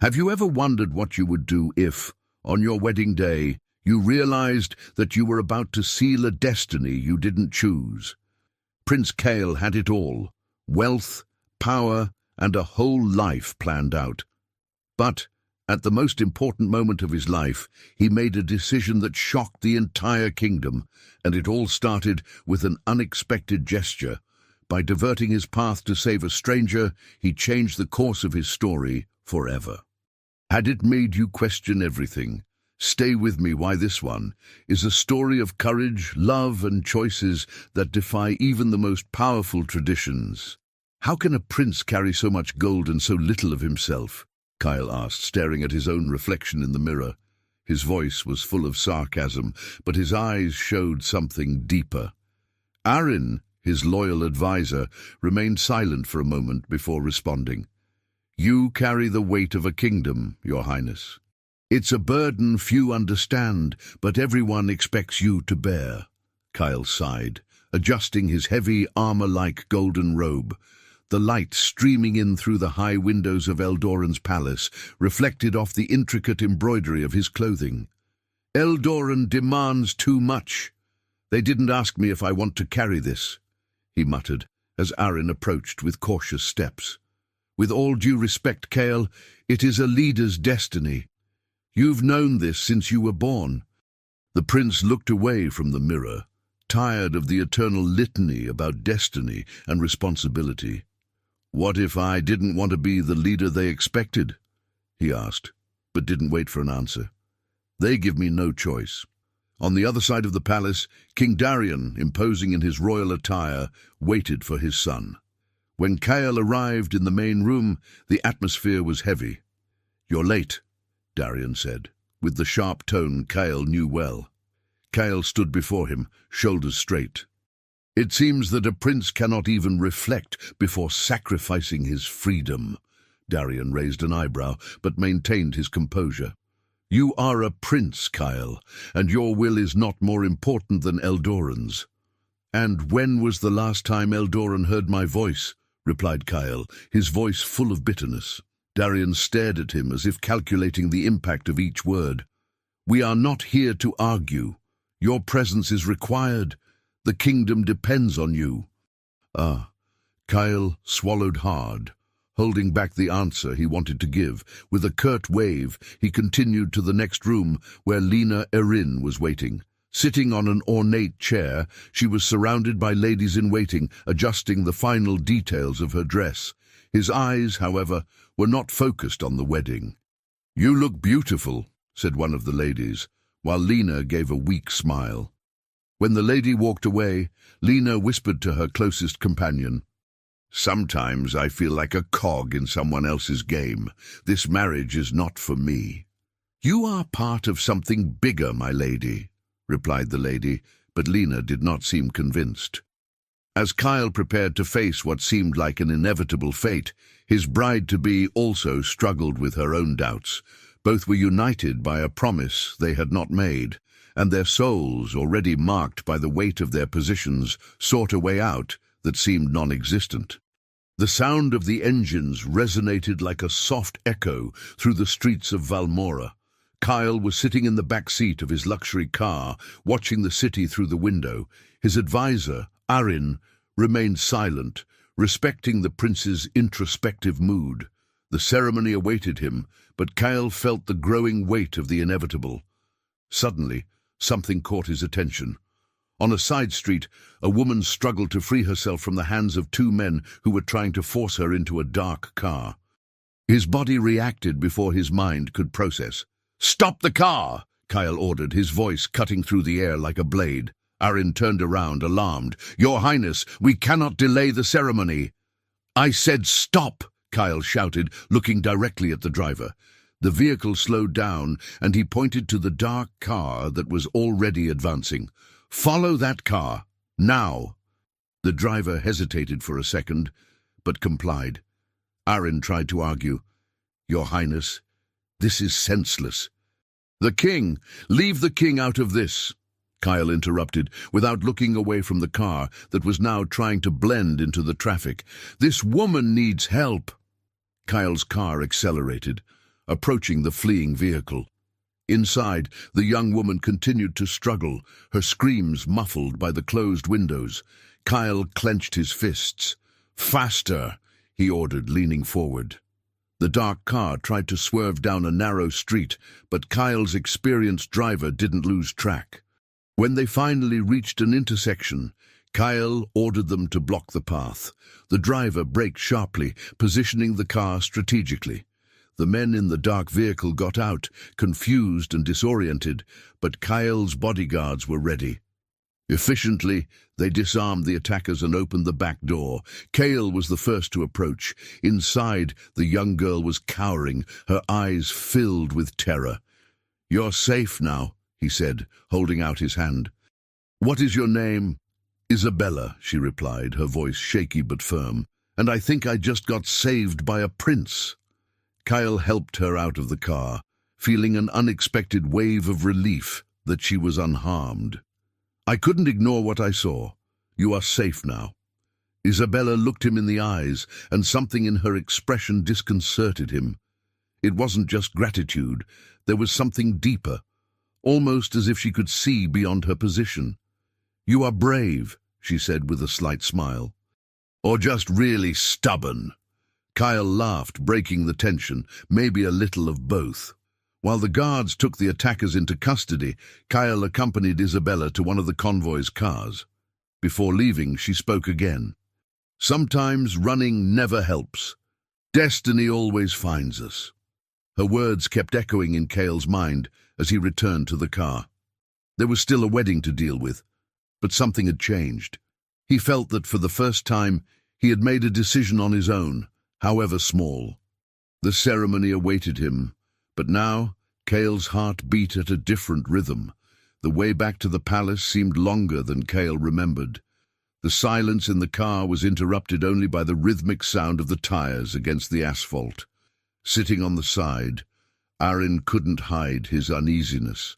Have you ever wondered what you would do if, on your wedding day, you realized that you were about to seal a destiny you didn't choose? Prince Kale had it all: wealth, power, and a whole life planned out. But, at the most important moment of his life, he made a decision that shocked the entire kingdom, and it all started with an unexpected gesture. By diverting his path to save a stranger, he changed the course of his story forever. Had it made you question everything? Stay with me, why this one is a story of courage, love, and choices that defy even the most powerful traditions. How can a prince carry so much gold and so little of himself? Kyle asked, staring at his own reflection in the mirror. His voice was full of sarcasm, but his eyes showed something deeper. Arin, his loyal advisor, remained silent for a moment before responding. You carry the weight of a kingdom, Your Highness. It's a burden few understand, but everyone expects you to bear. Kyle sighed, adjusting his heavy, armor-like golden robe. The light streaming in through the high windows of Eldoran's palace reflected off the intricate embroidery of his clothing. Eldoran demands too much. They didn't ask me if I want to carry this, he muttered, as Arin approached with cautious steps. With all due respect, Kale, it is a leader's destiny. You've known this since you were born. The prince looked away from the mirror, tired of the eternal litany about destiny and responsibility. What if I didn't want to be the leader they expected? He asked, but didn't wait for an answer. They give me no choice. On the other side of the palace, King Darian, imposing in his royal attire, waited for his son. When Kyle arrived in the main room, the atmosphere was heavy. You're late, Darian said, with the sharp tone Kyle knew well. Kyle stood before him, shoulders straight. It seems that a prince cannot even reflect before sacrificing his freedom. Darian raised an eyebrow, but maintained his composure. You are a prince, Kyle, and your will is not more important than Eldoran's. And when was the last time Eldoran heard my voice? Replied Kyle, his voice full of bitterness. Darian stared at him as if calculating the impact of each word. We are not here to argue. Your presence is required. The kingdom depends on you. Kyle swallowed hard, holding back the answer he wanted to give. With a curt wave, he continued to the next room where Lena Erin was waiting. Sitting on an ornate chair, she was surrounded by ladies-in-waiting, adjusting the final details of her dress. His eyes, however, were not focused on the wedding. You look beautiful, said one of the ladies, while Lena gave a weak smile. When the lady walked away, Lena whispered to her closest companion, Sometimes I feel like a cog in someone else's game. This marriage is not for me. You are part of something bigger, my lady, replied the lady, but Lena did not seem convinced. As Kyle prepared to face what seemed like an inevitable fate, his bride-to-be also struggled with her own doubts. Both were united by a promise they had not made, and their souls, already marked by the weight of their positions, sought a way out that seemed non-existent. The sound of the engines resonated like a soft echo through the streets of Valmora. Kyle was sitting in the back seat of his luxury car, watching the city through the window. His advisor, Arin, remained silent, respecting the prince's introspective mood. The ceremony awaited him, but Kyle felt the growing weight of the inevitable. Suddenly, something caught his attention. On a side street, a woman struggled to free herself from the hands of two men who were trying to force her into a dark car. His body reacted before his mind could process. "Stop the car!" Kyle ordered, his voice cutting through the air like a blade. Arin turned around, alarmed. "Your Highness, we cannot delay the ceremony." "I said stop!" Kyle shouted, looking directly at the driver. The vehicle slowed down, and he pointed to the dark car that was already advancing. "Follow that car, now!" The driver hesitated for a second, but complied. Arin tried to argue. "Your Highness, this is senseless." "The king! Leave the king out of this!" Kyle interrupted, without looking away from the car that was now trying to blend into the traffic. "This woman needs help." Kyle's car accelerated. approaching the fleeing vehicle. Inside, the young woman continued to struggle, her screams muffled by the closed windows. Kyle clenched his fists. "Faster!" he ordered, leaning forward. The dark car tried to swerve down a narrow street, but Kyle's experienced driver didn't lose track. When they finally reached an intersection, Kyle ordered them to block the path. The driver braked sharply, positioning the car strategically. The men in the dark vehicle got out, confused and disoriented, but Kyle's bodyguards were ready. Efficiently, they disarmed the attackers and opened the back door. Kyle was the first to approach. Inside, the young girl was cowering, her eyes filled with terror. "You're safe now," he said, holding out his hand. "What is your name?" "Isabella," she replied, her voice shaky but firm. "And I think I just got saved by a prince." Kyle helped her out of the car, feeling an unexpected wave of relief that she was unharmed. "I couldn't ignore what I saw. You are safe now." Isabella looked him in the eyes, and something in her expression disconcerted him. It wasn't just gratitude, there was something deeper, almost as if she could see beyond her position. "You are brave," she said with a slight smile. "Or just really stubborn." Kyle laughed, breaking the tension, maybe a little of both. While the guards took the attackers into custody, Kyle accompanied Isabella to one of the convoy's cars. Before leaving, she spoke again. "Sometimes running never helps. Destiny always finds us." Her words kept echoing in Kyle's mind as he returned to the car. There was still a wedding to deal with, but something had changed. He felt that for the first time he had made a decision on his own, however small. The ceremony awaited him, but now Kyle's heart beat at a different rhythm. The way back to the palace seemed longer than Kyle remembered. The silence in the car was interrupted only by the rhythmic sound of the tires against the asphalt. Sitting on the side, Aaron couldn't hide his uneasiness.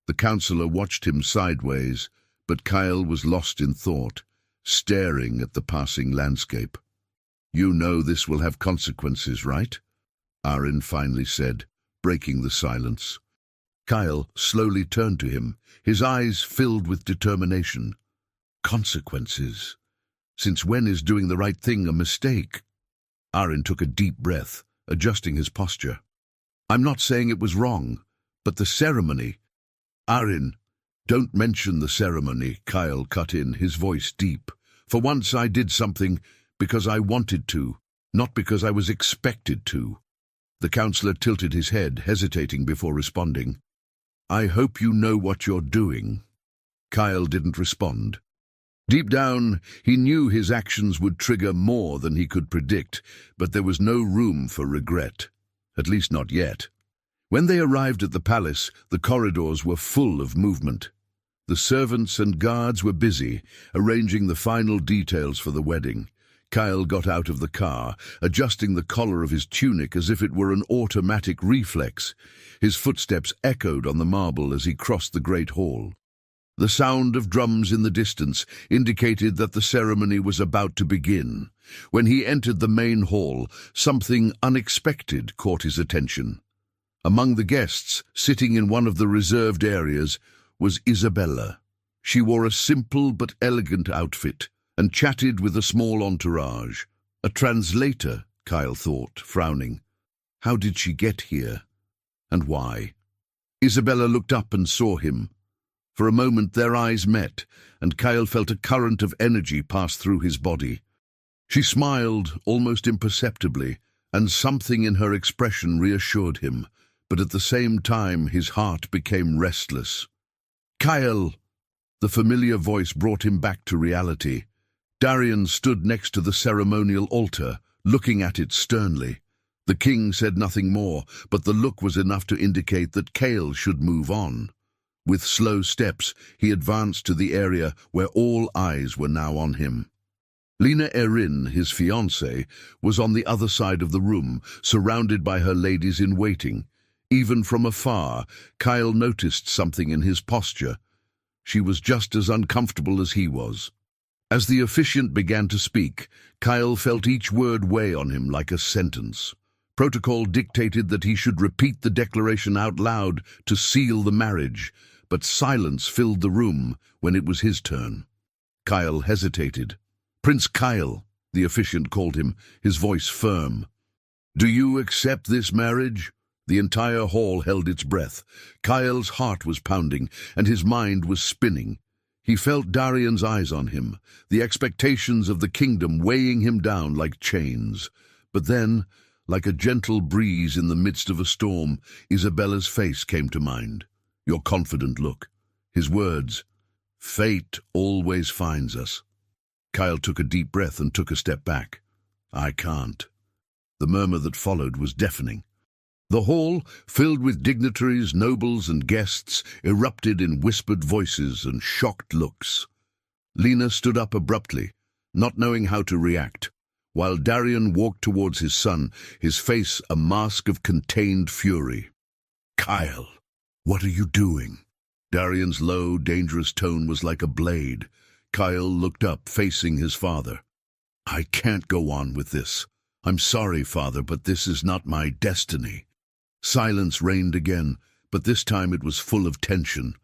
The counselor watched him sideways, but Kyle was lost in thought, staring at the passing landscape. "You know this will have consequences, right?" Aaron finally said, breaking the silence. Kyle slowly turned to him, his eyes filled with determination. "Consequences? Since when is doing the right thing a mistake?" Aaron took a deep breath, adjusting his posture. "I'm not saying it was wrong, but the ceremony—" "Aaron, don't mention the ceremony," Kyle cut in, his voice deep. "For once I did something because I wanted to, not because I was expected to." The counselor tilted his head, hesitating before responding. "I hope you know what you're doing." Kyle didn't respond. Deep down, he knew his actions would trigger more than he could predict, but there was no room for regret. At least not yet. When they arrived at the palace, the corridors were full of movement. The servants and guards were busy, arranging the final details for the wedding. Kyle got out of the car, adjusting the collar of his tunic as if it were an automatic reflex. His footsteps echoed on the marble as he crossed the great hall. The sound of drums in the distance indicated that the ceremony was about to begin. When he entered the main hall, something unexpected caught his attention. Among the guests, sitting in one of the reserved areas, was Isabella. She wore a simple but elegant outfit and chatted with a small entourage. A translator, Kyle thought, frowning. How did she get here? And why? Isabella looked up and saw him. For a moment their eyes met, and Kyle felt a current of energy pass through his body. She smiled, almost imperceptibly, and something in her expression reassured him, but at the same time his heart became restless. "Kyle!" The familiar voice brought him back to reality. Darian stood next to the ceremonial altar, looking at it sternly. The king said nothing more, but the look was enough to indicate that Kyle should move on. With slow steps, he advanced to the area where all eyes were now on him. Lena Erin, his fiancée, was on the other side of the room, surrounded by her ladies-in-waiting. Even from afar, Kyle noticed something in his posture. She was just as uncomfortable as he was. As the officiant began to speak, Kyle felt each word weigh on him like a sentence. Protocol dictated that he should repeat the declaration out loud to seal the marriage, but silence filled the room when it was his turn. Kyle hesitated. "Prince Kyle," the officiant called him, his voice firm. "Do you accept this marriage?" The entire hall held its breath. Kyle's heart was pounding, and his mind was spinning. He felt Darian's eyes on him, the expectations of the kingdom weighing him down like chains. But then, like a gentle breeze in the midst of a storm, Isabella's face came to mind. Your confident look. His words, "Fate always finds us." Kyle took a deep breath and took a step back. "I can't." The murmur that followed was deafening. The hall, filled with dignitaries, nobles, and guests, erupted in whispered voices and shocked looks. Lena stood up abruptly, not knowing how to react, while Darian walked towards his son, his face a mask of contained fury. "Kyle, what are you doing?" Darian's low, dangerous tone was like a blade. Kyle looked up, facing his father. "I can't go on with this. I'm sorry, father, but this is not my destiny." Silence reigned again, but this time it was full of tension.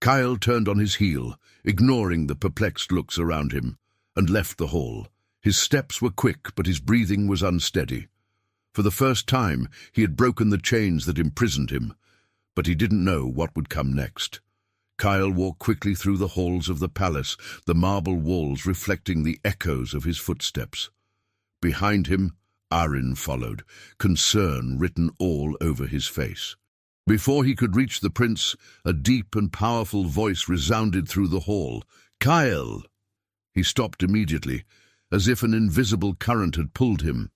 Kyle turned on his heel, ignoring the perplexed looks around him, and left the hall. His steps were quick, but his breathing was unsteady. For the first time, he had broken the chains that imprisoned him, but he didn't know what would come next. Kyle walked quickly through the halls of the palace, the marble walls reflecting the echoes of his footsteps. Behind him, Arin followed, concern written all over his face. Before he could reach the prince, a deep and powerful voice resounded through the hall. "Kyle!" He stopped immediately, as if an invisible current had pulled him.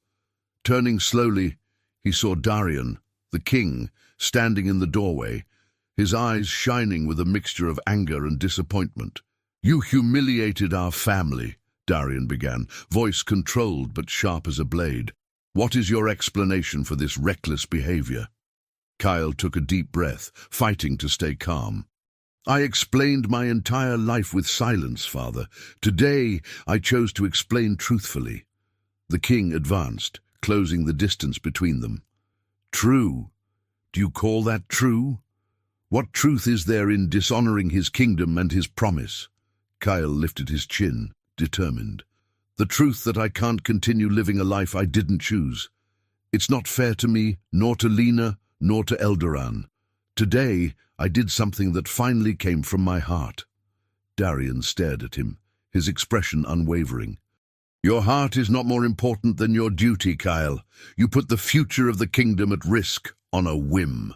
Turning slowly, he saw Darian, the king, standing in the doorway, his eyes shining with a mixture of anger and disappointment. "You humiliated our family," Darian began, voice controlled but sharp as a blade. "What is your explanation for this reckless behavior?" Kyle took a deep breath, fighting to stay calm. "I explained my entire life with silence, father. Today, I chose to explain truthfully." The king advanced, closing the distance between them. "True? Do you call that true? What truth is there in dishonoring his kingdom and his promise?" Kyle lifted his chin, determined. "The truth that I can't continue living a life I didn't choose. It's not fair to me, nor to Lena, nor to Eldoran. Today, I did something that finally came from my heart." Darian stared at him, his expression unwavering. "Your heart is not more important than your duty, Kyle. You put the future of the kingdom at risk on a whim."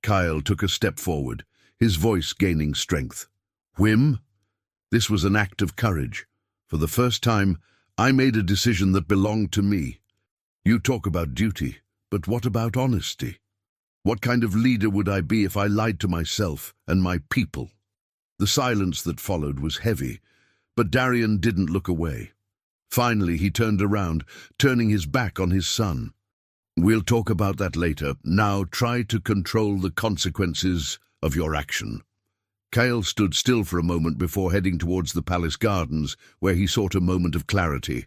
Kyle took a step forward, his voice gaining strength. "Whim?" This was an act of courage. For the first time, I made a decision that belonged to me. You talk about duty, but what about honesty? What kind of leader would I be if I lied to myself and my people? The silence that followed was heavy, but Darian didn't look away. Finally, he turned around, turning his back on his son. "We'll talk about that later. Now try to control the consequences of your action." Kyle stood still for a moment before heading towards the palace gardens, where he sought a moment of clarity.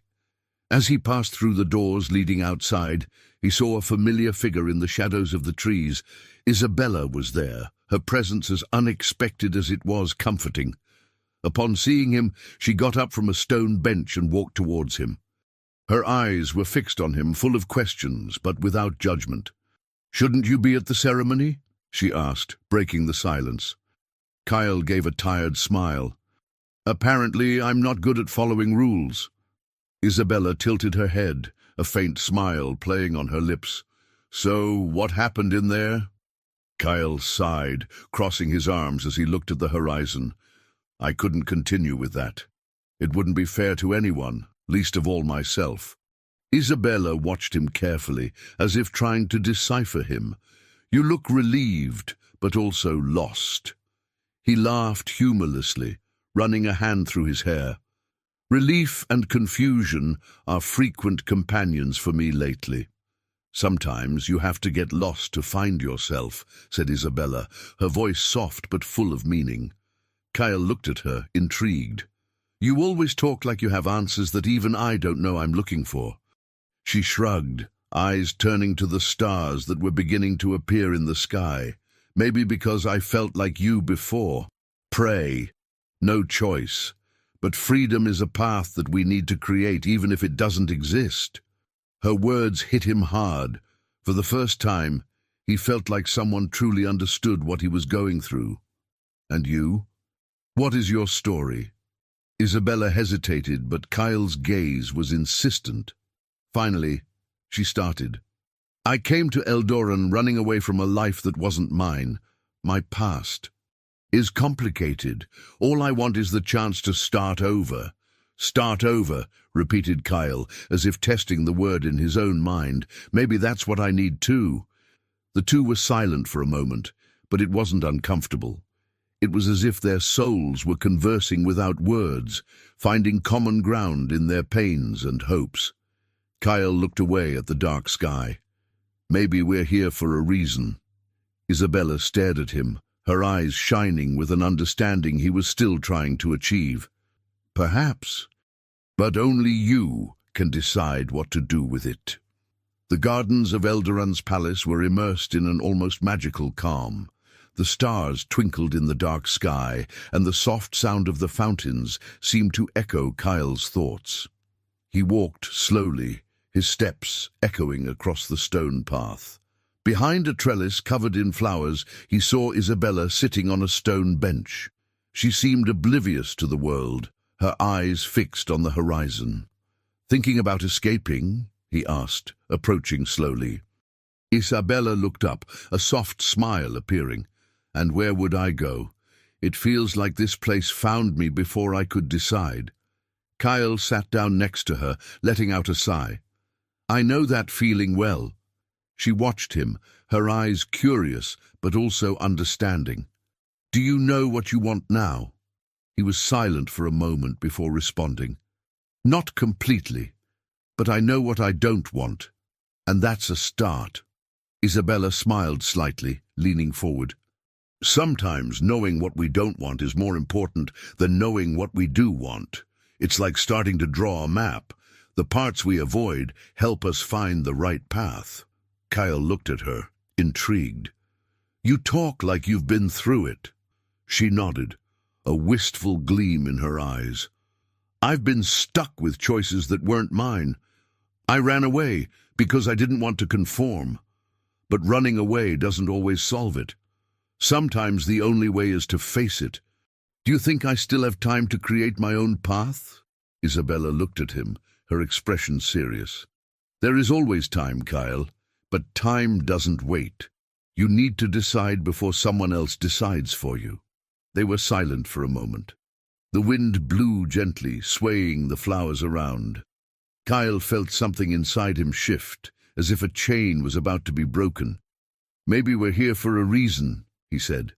As he passed through the doors leading outside, he saw a familiar figure in the shadows of the trees. Isabella was there, her presence as unexpected as it was comforting. Upon seeing him, she got up from a stone bench and walked towards him. Her eyes were fixed on him, full of questions, but without judgment. "Shouldn't you be at the ceremony?" she asked, breaking the silence. Kyle gave a tired smile. "Apparently, I'm not good at following rules." Isabella tilted her head, a faint smile playing on her lips. "So, what happened in there?" Kyle sighed, crossing his arms as he looked at the horizon. "I couldn't continue with that. It wouldn't be fair to anyone, least of all myself." Isabella watched him carefully, as if trying to decipher him. "You look relieved, but also lost." He laughed humorlessly, running a hand through his hair. "Relief and confusion are frequent companions for me lately. Sometimes you have to get lost to find yourself," said Isabella, her voice soft but full of meaning. Kyle looked at her, intrigued. "You always talk like you have answers that even I don't know I'm looking for." She shrugged, eyes turning to the stars that were beginning to appear in the sky. Maybe because I felt like you before. Pray. No choice. But freedom is a path that we need to create, even if it doesn't exist. Her words hit him hard. For the first time, he felt like someone truly understood what he was going through. And you? What is your story? Isabella hesitated, but Kyle's gaze was insistent. Finally, she started. I came to Eldoran running away from a life that wasn't mine. My past is complicated. All I want is the chance to start over. Start over, repeated Kyle, as if testing the word in his own mind. Maybe that's what I need too. The two were silent for a moment, but it wasn't uncomfortable. It was as if their souls were conversing without words, finding common ground in their pains and hopes. Kyle looked away at the dark sky. Maybe we're here for a reason. Isabella stared at him, her eyes shining with an understanding he was still trying to achieve. Perhaps, but only you can decide what to do with it. The gardens of Eldoran's palace were immersed in an almost magical calm. The stars twinkled in the dark sky, and the soft sound of the fountains seemed to echo Kyle's thoughts. He walked slowly, his steps echoing across the stone path. Behind a trellis covered in flowers, he saw Isabella sitting on a stone bench. She seemed oblivious to the world, her eyes fixed on the horizon. Thinking about escaping? He asked, approaching slowly. Isabella looked up, a soft smile appearing. And where would I go? It feels like this place found me before I could decide. Kyle sat down next to her, letting out a sigh. I know that feeling well. She watched him, her eyes curious but also understanding. Do you know what you want now? He was silent for a moment before responding. Not completely, but I know what I don't want, and that's a start. Isabella smiled slightly, leaning forward. Sometimes knowing what we don't want is more important than knowing what we do want. It's like starting to draw a map. The parts we avoid help us find the right path. Kyle looked at her, intrigued. You talk like you've been through it. She nodded, a wistful gleam in her eyes. I've been stuck with choices that weren't mine. I ran away because I didn't want to conform. But running away doesn't always solve it. Sometimes the only way is to face it. Do you think I still have time to create my own path? Isabella looked at him, her expression serious. There is always time, Kyle, but time doesn't wait. You need to decide before someone else decides for you. They were silent for a moment. The wind blew gently, swaying the flowers around. Kyle felt something inside him shift, as if a chain was about to be broken. Maybe we're here for a reason, he said.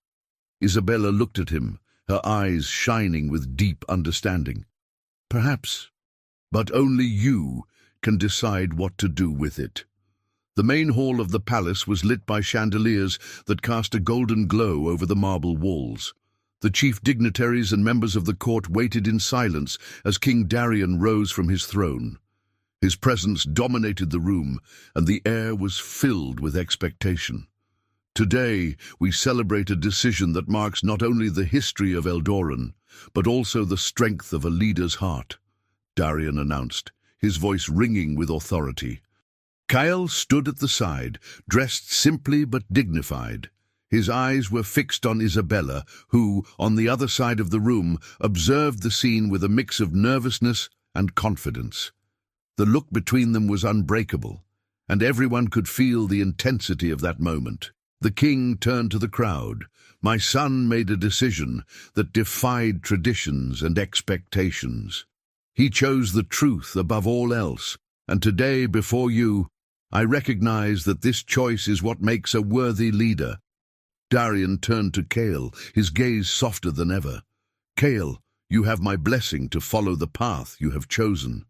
Isabella looked at him, her eyes shining with deep understanding. Perhaps, but only you can decide what to do with it. The main hall of the palace was lit by chandeliers that cast a golden glow over the marble walls. The chief dignitaries and members of the court waited in silence as King Darian rose from his throne. His presence dominated the room, and the air was filled with expectation. Today, we celebrate a decision that marks not only the history of Eldoran, but also the strength of a leader's heart, Darian announced, his voice ringing with authority. Kyle stood at the side, dressed simply but dignified. His eyes were fixed on Isabella, who, on the other side of the room, observed the scene with a mix of nervousness and confidence. The look between them was unbreakable, and everyone could feel the intensity of that moment. The king turned to the crowd. My son made a decision that defied traditions and expectations. He chose the truth above all else, and today, before you, I recognize that this choice is what makes a worthy leader. Darian turned to Kale, his gaze softer than ever. Kale, you have my blessing to follow the path you have chosen.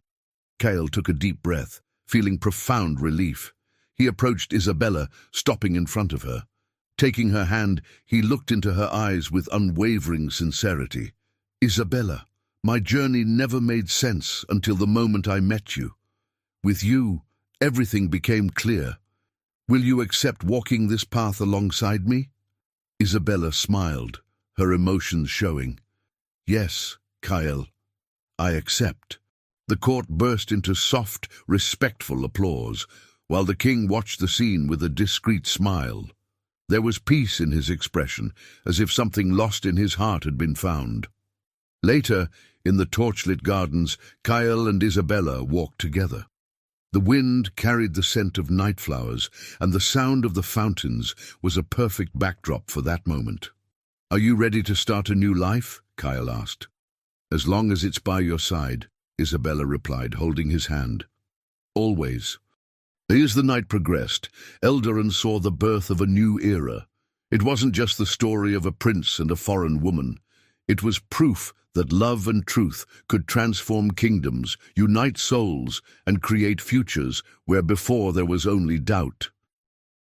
Kale took a deep breath, feeling profound relief. He approached Isabella, stopping in front of her. Taking her hand, he looked into her eyes with unwavering sincerity. Isabella, my journey never made sense until the moment I met you. With you, Everything became clear. "Will you accept walking this path alongside me?" Isabella smiled, her emotions showing. "Yes, Kyle, I accept." The court burst into soft, respectful applause, while the king watched the scene with a discreet smile. There was peace in his expression, as if something lost in his heart had been found. Later, in the torchlit gardens, Kyle and Isabella walked together. The wind carried the scent of night flowers, and the sound of the fountains was a perfect backdrop for that moment. "Are you ready to start a new life?" Kyle asked. "As long as it's by your side," Isabella replied, holding his hand. "Always." As the night progressed, Eldoran saw the birth of a new era. It wasn't just the story of a prince and a foreign woman. It was proof that love and truth could transform kingdoms, unite souls, and create futures where before there was only doubt.